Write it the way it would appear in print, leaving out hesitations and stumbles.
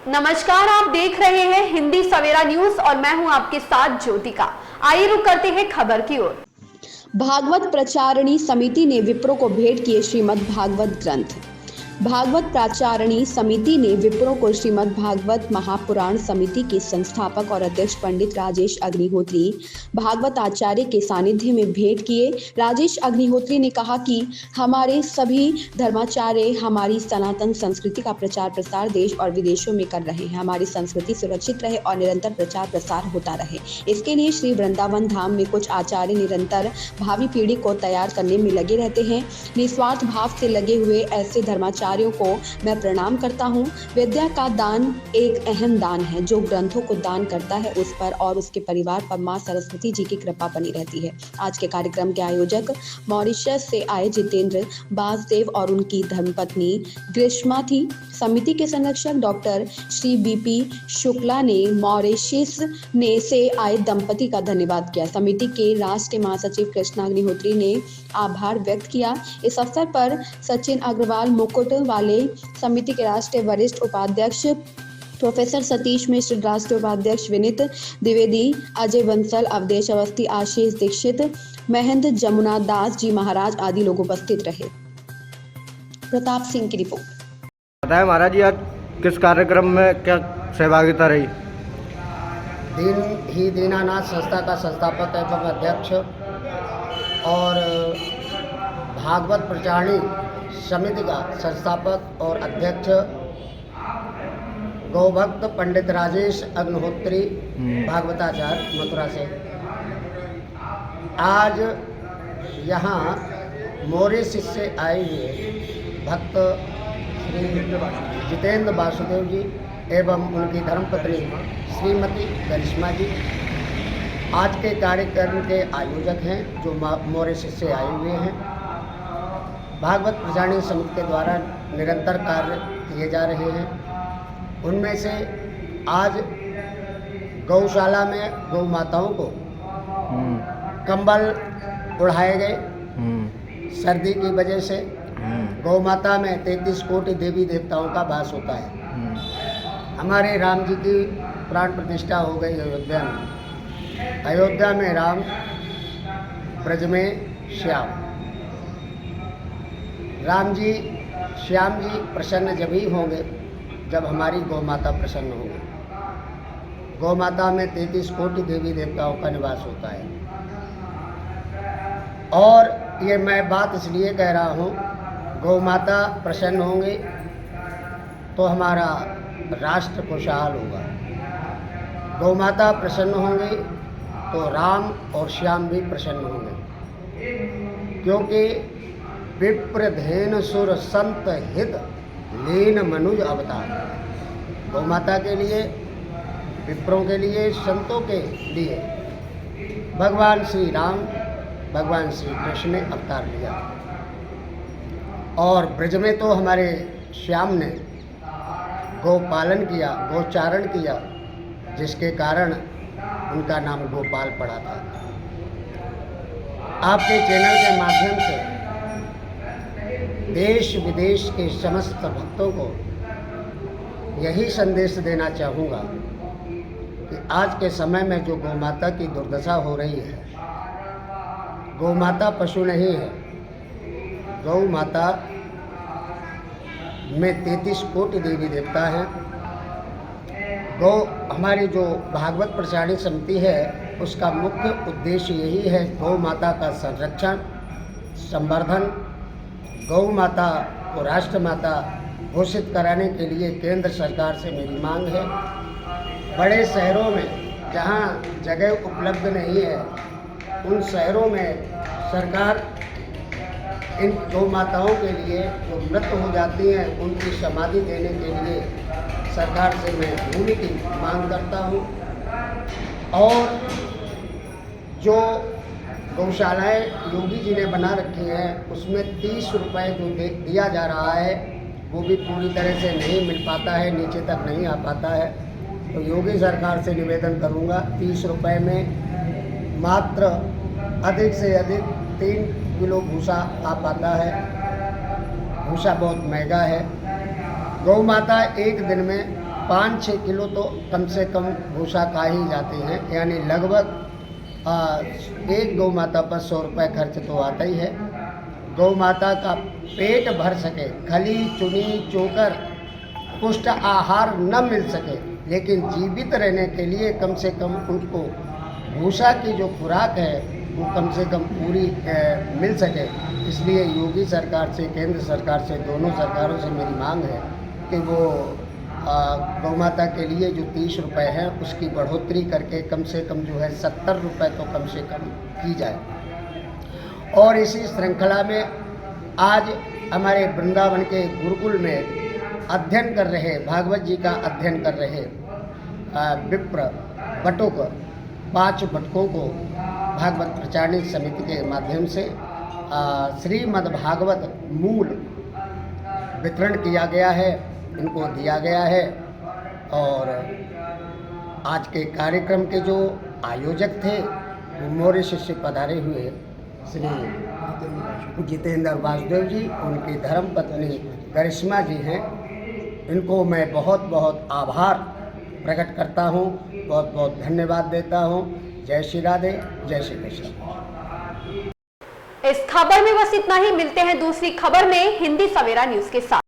नमस्कार, आप देख रहे हैं हिंदी सवेरा न्यूज और मैं हूं आपके साथ ज्योतिका। आइए रुक करते हैं खबर की ओर। भागवत प्रचारिणी समिति ने विप्रों को भेंट किए श्रीमद् भागवत ग्रंथ। भागवत प्रचारिणी समिति ने विप्रों को श्रीमद् भागवत महापुराण समिति के संस्थापक और अध्यक्ष पंडित राजेश अग्निहोत्री भागवत आचार्य के सानिध्य में भेंट किए। राजेश अग्निहोत्री ने कहा कि हमारे सभी धर्माचार्य हमारी सनातन संस्कृति का प्रचार प्रसार देश और विदेशों में कर रहे हैं। हमारी संस्कृति सुरक्षित रहे और निरंतर प्रचार प्रसार होता रहे, इसके लिए श्री वृंदावन धाम में कुछ आचार्य निरंतर भावी पीढ़ी को तैयार करने में लगे रहते हैं। निस्वार्थ भाव से लगे हुए ऐसे धर्माचार्यों को मैं प्रणाम करता हूं। विद्या का दान एक अहम दान है। जो ग्रंथों को दान करता है उस पर और उसके परिवार पर मां सरस्वती जी की कृपा बनी रहती है। आज के कार्यक्रम के आयोजक मॉरिशस से आए जितेंद्र बासदेव और उनकी धर्मपत्नी ग्रीष्मा थी। समिति के संरक्षक डॉक्टर श्री बीपी शुक्ला ने मॉरिशस से आए दंपति का धन्यवाद किया। समिति के राष्ट्रीय महासचिव कृष्णा अग्निहोत्री ने आभार व्यक्त किया। इस अवसर पर सचिन अग्रवाल मुकुट वाले समिति के राष्ट्रीय वरिष्ठ उपाध्यक्ष प्रोफेसर सतीश मिश्र, राष्ट्रीय उपाध्यक्ष विनीत द्विवेदी, अजय बंसल, अवधेश अवस्थी, आशीष दीक्षित, महेंद्र जमुना दास जी महाराज आदि लोग उपस्थित रहे। प्रताप सिंह की रिपोर्ट। बताएं महाराज जी, आज किस कार्यक्रम में क्या सहभागिता रही? दीनानाथ संस्था का संस्थापक एवं अध्यक्ष और भागवत प्रचारिणी समिति का संस्थापक और अध्यक्ष गौभक्त पंडित राजेश अग्निहोत्री भागवताचार्य मथुरा से आज यहाँ मॉरिशस से आए हुए भक्त श्री जितेंद्र वासुदेव जी एवं उनकी धर्मपत्नी श्रीमती ग्रीष्मा जी आज के कार्यक्रम के आयोजक हैं, जो मॉरिशस से आए हुए हैं। भागवत प्रचारिणी समिति के द्वारा निरंतर कार्य किए जा रहे हैं। उनमें से आज गौशाला में गौ माताओं को कंबल उड़ाए गए। सर्दी की वजह से गौ माता में 33 कोटि देवी देवताओं का वास होता है। हमारे राम जी की प्राण प्रतिष्ठा हो गई अयोध्या में। अयोध्या में राम, ब्रज में श्याम। राम जी, श्याम जी प्रसन्न जब ही होंगे जब हमारी गौ माता प्रसन्न होगी। गौ माता में 33 कोटि देवी देवताओं का निवास होता है। और ये मैं बात इसलिए कह रहा हूँ, गौ माता प्रसन्न होंगे तो हमारा राष्ट्र खुशहाल होगा। गौ माता प्रसन्न होंगे तो राम और श्याम भी प्रसन्न होंगे, क्योंकि विप्रधेन सुर संत हित लीन मनुज अवतार। गौ माता के लिए, विप्रों के लिए, संतों के लिए भगवान श्री राम, भगवान श्री कृष्ण ने अवतार लिया। और ब्रज में तो हमारे श्याम ने गौ पालन किया, गोचारण किया, जिसके कारण उनका नाम गोपाल पड़ा था। आपके चैनल के माध्यम से देश विदेश के समस्त भक्तों को यही संदेश देना चाहूँगा कि आज के समय में जो गौ माता की दुर्दशा हो रही है, गौ माता पशु नहीं है। गौ माता में 33 कोटि देवी देवता हैं। गौ, हमारी जो भागवत प्रचारिणी समिति है, उसका मुख्य उद्देश्य यही है, गौ माता का संरक्षण, संवर्धन। गौ माता को राष्ट्र माता घोषित कराने के लिए केंद्र सरकार से मेरी मांग है। बड़े शहरों में जहाँ जगह उपलब्ध नहीं है, उन शहरों में सरकार इन गौ माताओं के लिए जो मृत हो जाती हैं, उनकी समाधि देने के लिए सरकार से मैं भूमि की मांग करता हूँ। और जो गौशालाएँ योगी जी ने बना रखी हैं, उसमें 30 रुपये जो दिया जा रहा है, वो भी पूरी तरह से नहीं मिल पाता है, नीचे तक नहीं आ पाता है। तो योगी सरकार से निवेदन करूँगा, 30 रुपये में मात्र अधिक से अधिक 3 किलो भूसा आ पाता है। भूसा बहुत महंगा है। गौ माता एक दिन में 5-6 किलो तो कम से कम भूसा खा ही जाते हैं, यानी लगभग एक गौ माता पर 100 रुपये खर्च तो आता ही है। गौ माता का पेट भर सके, खली चुनी चोकर पुष्ट आहार न मिल सके, लेकिन जीवित रहने के लिए कम से कम उनको भूसा की जो खुराक है वो कम से कम पूरी मिल सके। इसलिए योगी सरकार से, केंद्र सरकार से, दोनों सरकारों से मेरी मांग है कि वो गौ माता के लिए जो 30 रुपये हैं उसकी बढ़ोतरी करके कम से कम जो है 70 रुपये तो कम से कम की जाए। और इसी श्रृंखला में आज हमारे वृंदावन के गुरुकुल में अध्ययन कर रहे, भागवत जी का अध्ययन कर रहे विप्र बटुक 5 बटकों को भागवत प्रचारणी समिति के माध्यम से श्रीमद् भागवत मूल वितरण किया गया है, इनको दिया गया है। और आज के कार्यक्रम के जो आयोजक थे वो मॉरिशस से पधारे हुए श्री जितेंद्र वासुदेव जी, उनकी धर्मपत्नी करिश्मा जी हैं। इनको मैं बहुत बहुत आभार प्रकट करता हूँ, बहुत बहुत धन्यवाद देता हूँ। जय श्री राधे, जय श्री कृष्ण। इस खबर में बस इतना ही। मिलते हैं दूसरी खबर में हिंदी सवेरा न्यूज के साथ।